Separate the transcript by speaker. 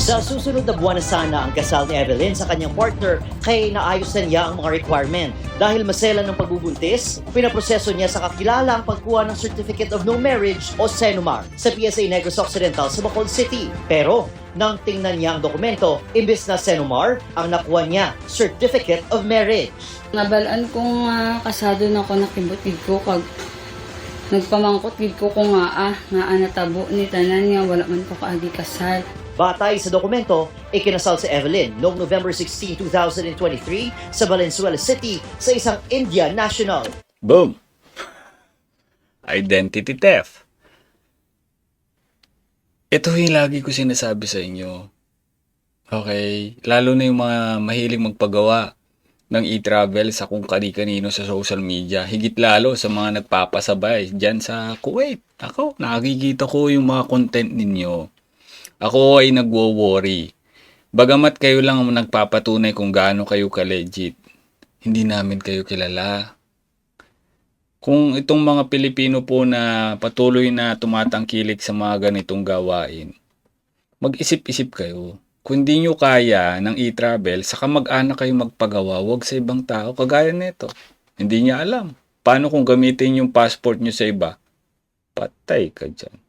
Speaker 1: Sa susunod na buwan na sana ang kasal ni Evelyn sa kanyang partner, kaya naayos na niya ang mga requirement. Dahil maselan ng pagbubuntis, pinaproseso niya sa kakilala ang pagkuha ng Certificate of No Marriage o CENUMAR sa PSA Negros Occidental sa Bacolod City. Pero nang tingnan niya ang dokumento, imbes na CENUMAR, ang nakuha niya, Certificate of Marriage.
Speaker 2: Nabalaan kung kasado na ko nakibutid ko kag nagpamangkot gid ko kung nga natabo ni tanan nga wala man ko kaagi kasal.
Speaker 1: Batay sa dokumento, ikinasal si Evelyn noong November 16, 2023 sa Valenzuela City sa isang Indian national.
Speaker 3: Boom! Identity theft. Ito yung lagi ko sinasabi sa inyo. Okay? Lalo na yung mga mahiling magpagawa ng e-travel sa kung kani-kanino sa social media. Higit lalo sa mga nagpapasabay dyan sa Kuwait. Ako, nakikita ko yung mga content ninyo. Ako ay nagwo-worry. Bagamat kayo lang ang nagpapatunay kung gaano kayo ka-legit, hindi namin kayo kilala. Kung itong mga Pilipino po na patuloy na tumatangkilik sa mga ganitong gawain, mag-isip-isip kayo. Kung hindi nyo kaya ng e-travel, saka mag-anak kayo magpagawa, wag sa ibang tao, kagaya nito. Hindi niya alam. Paano kung gamitin yung passport nyo sa iba? Patay ka dyan.